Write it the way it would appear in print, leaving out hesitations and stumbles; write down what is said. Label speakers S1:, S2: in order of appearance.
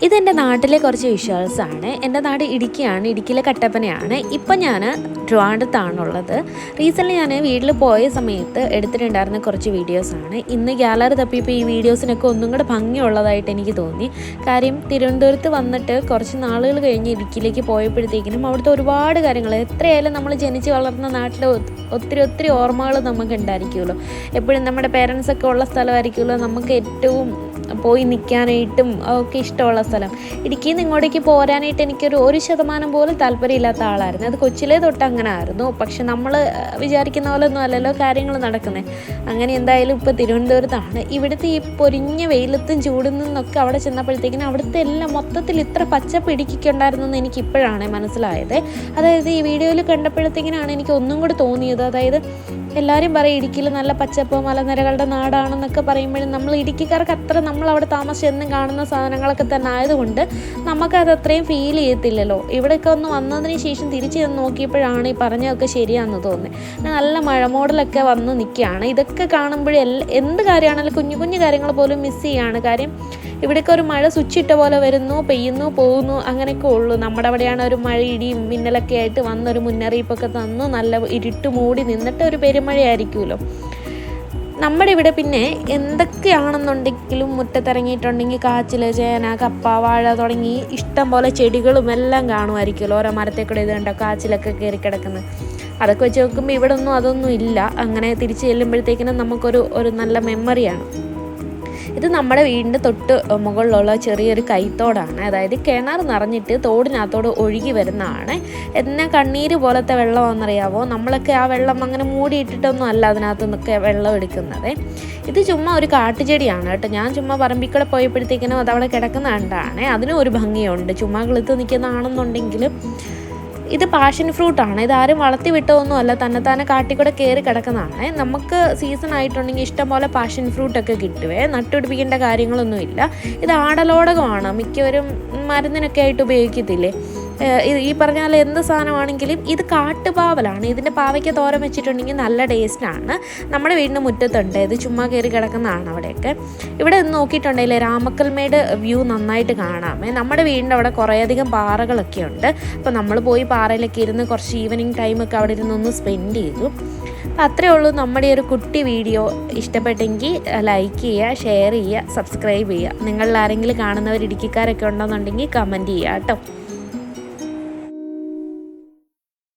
S1: ഇതെൻ്റെ നാട്ടിലെ കുറച്ച് വിഷ്വൽസാണ്. എൻ്റെ നാട് ഇടുക്കിയാണ്, ഇടുക്കിയിലെ കട്ടപ്പനയാണ്. ഇപ്പം ഞാൻ ട്രിവാൻഡ്രത്താണുള്ളത്. റീസെൻ്റ്ലി ഞാൻ വീട്ടിൽ പോയ സമയത്ത് എടുത്തിട്ടുണ്ടായിരുന്ന കുറച്ച് വീഡിയോസാണ്. ഇന്ന് ഗ്യാലറി തപ്പിയപ്പോൾ ഈ വീഡിയോസിനൊക്കെ ഒന്നും കൂടെ ഭംഗിയുള്ളതായിട്ട് എനിക്ക് തോന്നി. കാര്യം തിരുവനന്തപുരത്ത് വന്നിട്ട് കുറച്ച് നാളുകൾ കഴിഞ്ഞ് ഇടുക്കിയിലേക്ക് പോയപ്പോഴത്തേക്കിനും അവിടുത്തെ ഒരുപാട് കാര്യങ്ങൾ, എത്രയായാലും നമ്മൾ ജനിച്ച് വളർന്ന നാട്ടിൽ ഒത്തിരി ഓർമ്മകൾ നമുക്ക് ഉണ്ടായിരിക്കുമല്ലോ. എപ്പോഴും നമ്മുടെ പേരൻസൊക്കെ ഉള്ള സ്ഥലമായിരിക്കുമല്ലോ നമുക്ക് ഏറ്റവും പോയി നിൽക്കാനായിട്ടും ഒക്കെ ഇഷ്ടമുള്ള സ്ഥലം. ഇടുക്കിയിൽ നിന്ന് ഇങ്ങോട്ടേക്ക് പോരാനായിട്ട് എനിക്കൊരു 1% പോലും താല്പര്യമില്ലാത്ത ആളായിരുന്നു. അത് കൊച്ചിലേ തൊട്ട് അങ്ങനെ ആയിരുന്നു. പക്ഷെ നമ്മൾ വിചാരിക്കുന്ന പോലെ ഒന്നും അല്ലല്ലോ കാര്യങ്ങൾ നടക്കുന്നത്. അങ്ങനെ എന്തായാലും ഇപ്പോൾ തിരുവനന്തപുരത്താണ്. ഇവിടുത്തെ ഈ പൊരിഞ്ഞ വെയിലത്തും ചൂടിൽ നിന്നൊക്കെ അവിടെ ചെന്നപ്പോഴത്തേക്കിനും അവിടുത്തെ എല്ലാം മൊത്തത്തിൽ ഇത്ര പച്ചപ്പ് ഇടുക്കിക്കുണ്ടായിരുന്നു എന്ന് എനിക്ക് ഇപ്പോഴാണ് മനസ്സിലായത്. അതായത് ഈ വീഡിയോയിൽ കണ്ടപ്പോഴത്തേക്കിനാണ് എനിക്ക് ഒന്നും കൂടി തോന്നിയത്. അതായത് എല്ലാവരും പറയും ഇടുക്കിയിൽ നല്ല പച്ചപ്പ് മലനിരകളുടെ നാടാണെന്നൊക്കെ പറയുമ്പോഴും നമ്മൾ ഇടുക്കിക്കാർക്ക് അത്ര നമ്മൾ അവിടെ താമസിച്ചെന്നും കാണുന്ന സാധനങ്ങളൊക്കെ തന്നെ ആയതുകൊണ്ട് നമുക്കത് അത്രയും ഫീൽ ചെയ്യത്തില്ലല്ലോ. ഇവിടെയൊക്കെ ഒന്ന് വന്നതിന് ശേഷം തിരിച്ച് ചെന്ന് നോക്കിയപ്പോഴാണ് ഈ പറഞ്ഞതൊക്കെ ശരിയാണെന്ന് തോന്നുന്നത്. നല്ല മഴ മോഡലൊക്കെ വന്ന് നിൽക്കുകയാണ്. ഇതൊക്കെ കാണുമ്പോഴേ എന്ത് കാര്യമാണെങ്കിലും കുഞ്ഞു കുഞ്ഞു കാര്യങ്ങൾ പോലും മിസ് ചെയ്യുകയാണ്. കാര്യം ഇവിടെയൊക്കെ ഒരു മഴ സ്വിച്ചിട്ട പോലെ വരുന്നു, പെയ്യുന്നു, പോകുന്നു, അങ്ങനെയൊക്കെ ഉള്ളൂ. നമ്മുടെ അവിടെയാണ് ഒരു മഴ ഇടിയും മിന്നലൊക്കെ ആയിട്ട് വന്നൊരു മുന്നറിയിപ്പൊക്കെ തന്നു നല്ല ഇരുട്ട് മൂടി നിന്നിട്ട് ഒരു പെരുമഴയായിരിക്കുമല്ലോ. നമ്മുടെ ഇവിടെ പിന്നെ എന്തൊക്കെയാണെന്നുണ്ടെങ്കിലും മുറ്റത്തിറങ്ങിയിട്ടുണ്ടെങ്കിൽ കാച്ചിൽ, ചേന, കപ്പ, വാഴ തുടങ്ങി ഇഷ്ടം പോലെ ചെടികളും എല്ലാം കാണുമായിരിക്കുമല്ലോ. ഓരോ മരത്തേക്കൂടെ ഇത് കണ്ടോ കാച്ചിലൊക്കെ കയറി കിടക്കുന്നത്. അതൊക്കെ വെച്ച് നോക്കുമ്പോൾ ഇവിടെ ഒന്നും അതൊന്നും ഇല്ല. അങ്ങനെ തിരിച്ച് ചെല്ലുമ്പോഴത്തേക്കിനും നമുക്കൊരു നല്ല മെമ്മറിയാണ്. ഇത് നമ്മുടെ വീടിൻ്റെ തൊട്ട് മുകളിലുള്ള ചെറിയൊരു കൈത്തോടാണ്. അതായത് കിണർ നിറഞ്ഞിട്ട് തോടിനകത്തോട് ഒഴുകി വരുന്നതാണ്. എന്നാൽ കണ്ണീര് പോലത്തെ വെള്ളമാണെന്നറിയാവോ. നമ്മളൊക്കെ ആ വെള്ളം അങ്ങനെ മൂടിയിട്ടിട്ടൊന്നും അല്ല അതിനകത്ത് നിന്നൊക്കെ വെള്ളം എടുക്കുന്നത്. ഇത് ചുമ്മാ ഒരു കാട്ടുചെടിയാണ് കേട്ടോ. ഞാൻ ചുമ്മാ പറമ്പിക്കൂടെ പോയപ്പോഴത്തേക്കിനും അതവിടെ കിടക്കുന്ന കണ്ടാണ്. അതിനും ഒരു ഭംഗിയുണ്ട്. ചുമ്മാ കിളുത്ത് നിൽക്കുന്നതാണെന്നുണ്ടെങ്കിലും ഇത് പാഷൻ ഫ്രൂട്ടാണ്. ഇതാരും വളർത്തി വിട്ടതൊന്നും അല്ല, തന്നെ കാട്ടിക്കൂടെ കയറി കിടക്കുന്നതാണ്. നമുക്ക് സീസൺ ആയിട്ടുണ്ടെങ്കിൽ ഇഷ്ടംപോലെ പാഷൻ ഫ്രൂട്ടൊക്കെ കിട്ടുവേ. നട്ടുപിടിപ്പിക്കേണ്ട കാര്യങ്ങളൊന്നുമില്ല. ഇത് ആടലോടകമാണ്. മിക്കവരും മരുന്നിനൊക്കെ ആയിട്ട് ഉപയോഗിക്കത്തില്ലേ. ഈ പറഞ്ഞാൽ എന്ത് സാധനമാണെങ്കിലും ഇത് കാട്ടുപാവലാണ്. ഇതിൻ്റെ പാവയ്ക്ക് തോരൻ വെച്ചിട്ടുണ്ടെങ്കിൽ നല്ല ടേസ്റ്റാണ്. നമ്മുടെ വീടിൻ്റെ മുറ്റത്തുണ്ട്. ഇത് ചുമ്മാ കയറി കിടക്കുന്നതാണ് അവിടെയൊക്കെ. ഇവിടെ നിന്ന് നോക്കിയിട്ടുണ്ടെങ്കിൽ രാമക്കൽമേട് വ്യൂ നന്നായിട്ട് കാണാമേ. നമ്മുടെ വീടിൻ്റെ അവിടെ കുറേയധികം പാറകളൊക്കെ ഉണ്ട്. അപ്പോൾ നമ്മൾ പോയി പാറയിലൊക്കെ ഇരുന്ന് കുറച്ച് ഈവനിങ് ടൈമൊക്കെ അവിടെ ഇരുന്നൊന്ന് സ്പെൻഡ് ചെയ്തു. അപ്പോൾ അത്രയേ ഉള്ളൂ നമ്മുടെ ഒരു കുട്ടി വീഡിയോ. ഇഷ്ടപ്പെട്ടെങ്കിൽ ലൈക്ക് ചെയ്യുക, ഷെയർ ചെയ്യുക, സബ്സ്ക്രൈബ് ചെയ്യുക. നിങ്ങളിൽ ആരെങ്കിലും കാണുന്നവർ ഇടുക്കിക്കാരൊക്കെ ഉണ്ടെന്നുണ്ടെങ്കിൽ കമൻറ്റ് ചെയ്യുക കേട്ടോ.